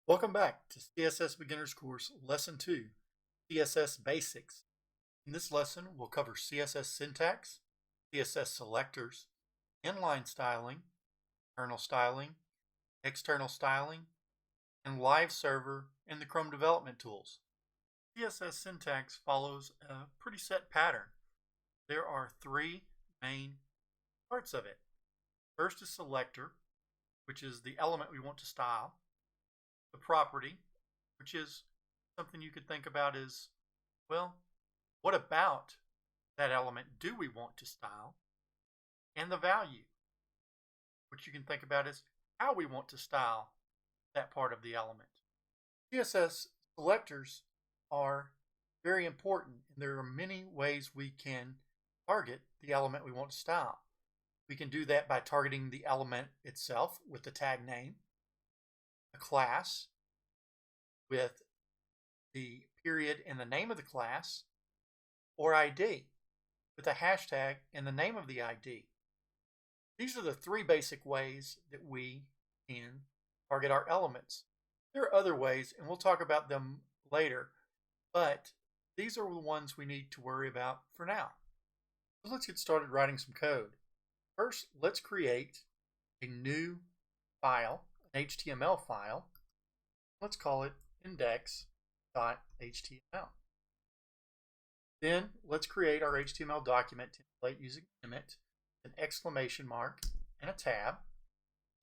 Welcome back to CSS Beginners Course Lesson 2, CSS Basics. In this lesson, we'll cover CSS syntax, CSS selectors, inline styling, internal styling, external styling, and live server in the Chrome development tools. CSS syntax follows a pretty set pattern. There are three main parts of it. First is selector, which is the element we want to style. The property, which is something you could think about as, well, what about that element do we want to style? And the value, which you can think about as how we want to style that part of the element. CSS selectors are very important, and there are many ways we can target the element we want to style. We can do that by targeting the element itself with the tag name, a class with the period and the name of the class, or ID with a hashtag and the name of the ID. These are the three basic ways that we can target our elements. There are other ways, and we'll talk about them later, but these are the ones we need to worry about for now. So let's get started writing some code. First, let's create a new file, an HTML file. Let's call it index.html. Then let's create our HTML document template using Emmet, an exclamation mark and a tab.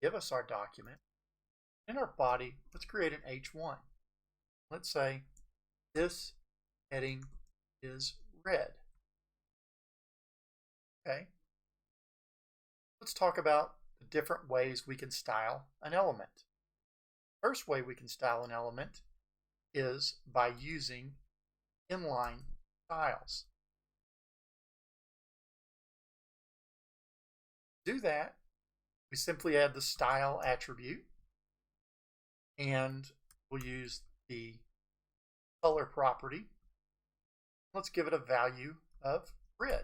Give us our document. In our body, let's create an H1. Let's say this heading is red. Okay. Let's talk about the different ways we can style an element. First way we can style an element is by using inline styles. To do that, we simply add the style attribute, and we'll use the color property. Let's give it a value of red.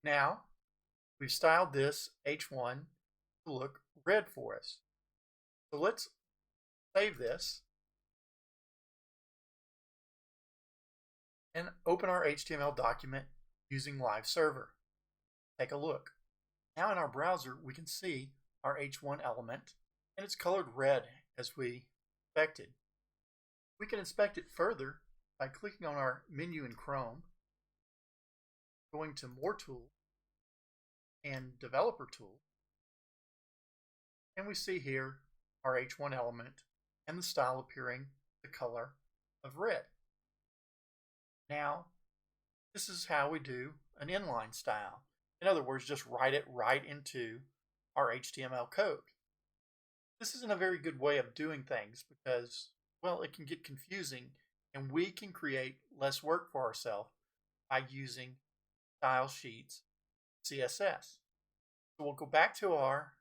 Now, we've styled this H1 to look red for us. So let's save this and open our HTML document using live server. Take a look. Now in our browser, we can see our H1 element, and it's colored red as we expected. We can inspect it further by clicking on our menu in Chrome, going to More Tools and Developer Tools, and we see here our H1 element and the style appearing the color of red. Now, this is how we do an inline style. In other words, just write it right into our HTML code. This isn't a very good way of doing things because, well, it can get confusing, and we can create less work for ourselves by using style sheets CSS. So we'll go back to our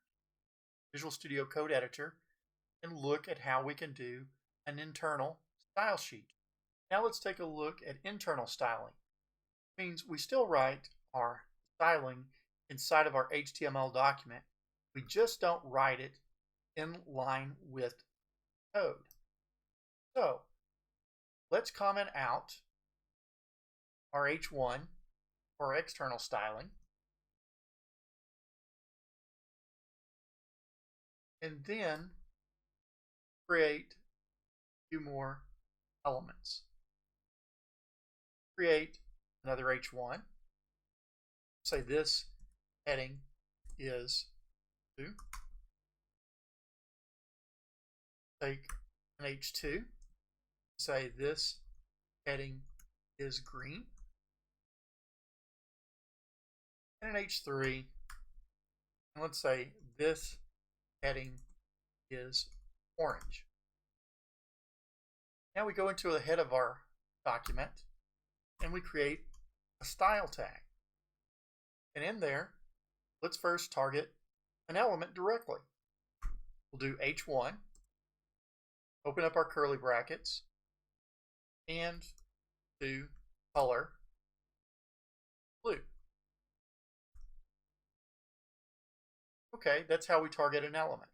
Visual Studio Code Editor and look at how we can do an internal style sheet. Now let's take a look at internal styling. It means we still write our styling inside of our HTML document. We just don't write it in line with code. So let's comment out our H1 for external styling. And then create a few more elements. Create another H1. Say this heading is 2. Take an H2. Say this heading is green. And an H3. And let's say this heading is orange. Now we go into the head of our document and we create a style tag. And in there, let's first target an element directly. We'll do H1, open up our curly brackets, and do color blue. Okay, that's how we target an element.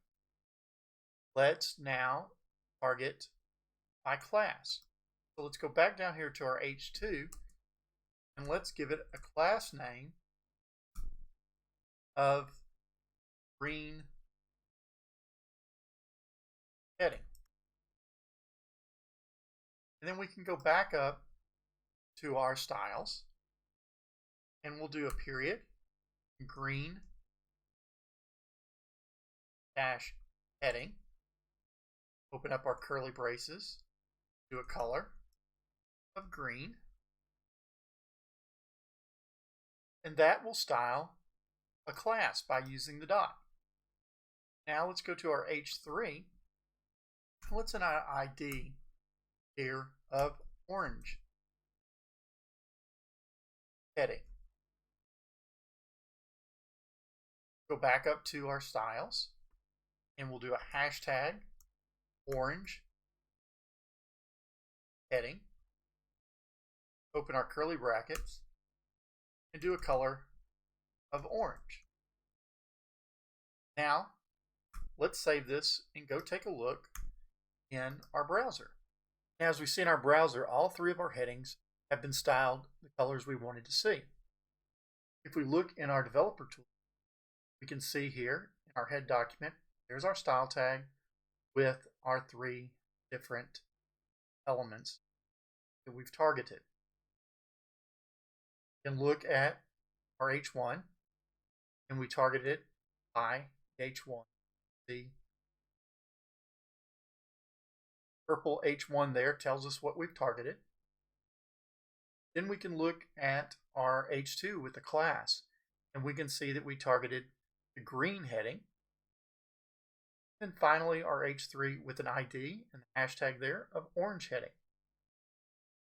let's now target by class. So let's go back down here to our H2 and let's give it a class name of green heading. And then we can go back up to our styles and we'll do a period, green dash heading, open up our curly braces, do a color of green, and that will style a class by using the dot. Now let's go to our H3. Let's an ID here of orange heading. Go back up to our styles and we'll do a hashtag orange heading. Open our curly brackets and do a color of orange. Now let's save this and go take a look in our browser. Now, as we see in our browser, all three of our headings have been styled the colors we wanted to see. If we look in our developer tool, we can see here in our head document, there's our style tag with our three different elements that we've targeted. You can look at our H1 and we targeted it by H1. The purple H1 there tells us what we've targeted. Then we can look at our H2 with the class and we can see that we targeted the green heading. And finally our H3 with an ID and the hashtag there of orange heading.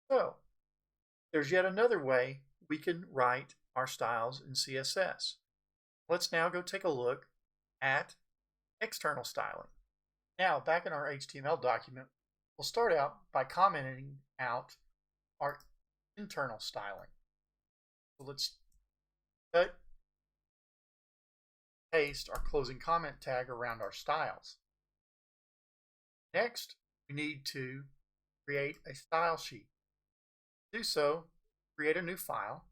So there's yet another way we can write our styles in CSS. Let's now go take a look at external styling. Now back in our HTML document, we'll start out by commenting out our internal styling. So let's cut, paste our closing comment tag around our styles. Next, we need to create a style sheet. To do so, create a new file.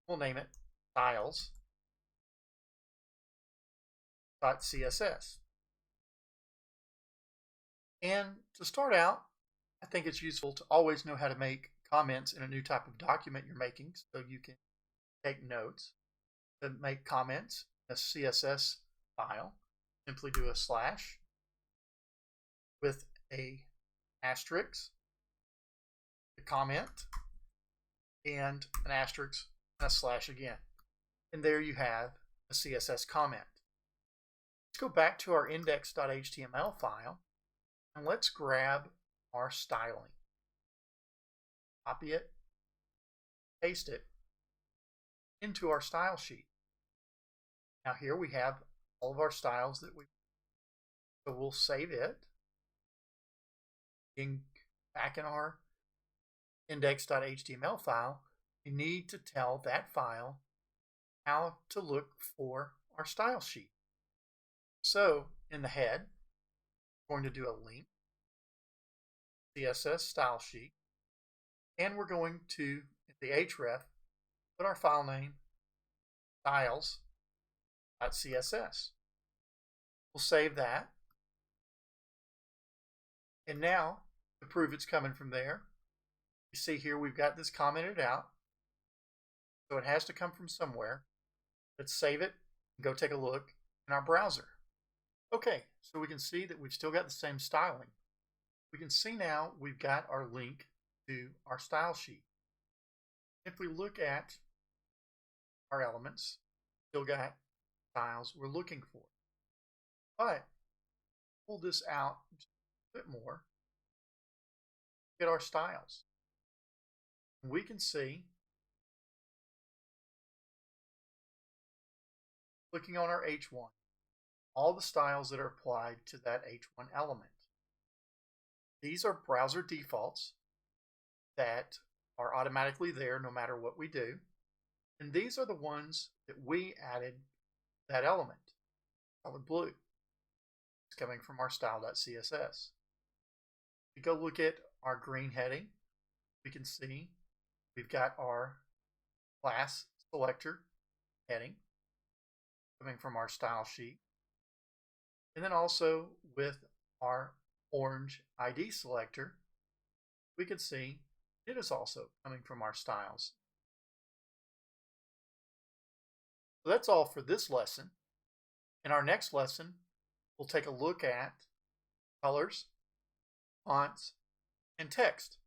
We'll name it styles.css. And to start out, I think it's useful to always know how to make comments in a new type of document you're making so you can take notes. To make comments in a CSS file, simply do a slash with a asterisk, the comment, and an asterisk and a slash again. And there you have a CSS comment. Let's go back to our index.html file and let's grab our styling. Copy it, paste it into our style sheet. Now here we have all of our styles that so we'll save it. Back in our index.html file, we need to tell that file how to look for our style sheet. So in the head, we're going to do a link, CSS style sheet, and we're going to, at the href, put our file name, styles.css. We'll save that. And now, to prove it's coming from there, you see here we've got this commented out. So it has to come from somewhere. Let's save it and go take a look in our browser. Okay, so we can see that we've still got the same styling. We can see now we've got our link to our style sheet. If we look at our elements, still got styles we're looking for. But pull this out just a bit more. Get our styles. We can see, clicking on our H1, all the styles that are applied to that H1 element. These are browser defaults that are automatically there no matter what we do. And these are the ones that we added that element, color blue. Let's coming from our style.css. If we go look at our green heading, we can see we've got our class selector heading coming from our style sheet. And then also with our orange ID selector, we can see it is also coming from our styles. So that's all for this lesson. In our next lesson, we'll take a look at colors, fonts, and text.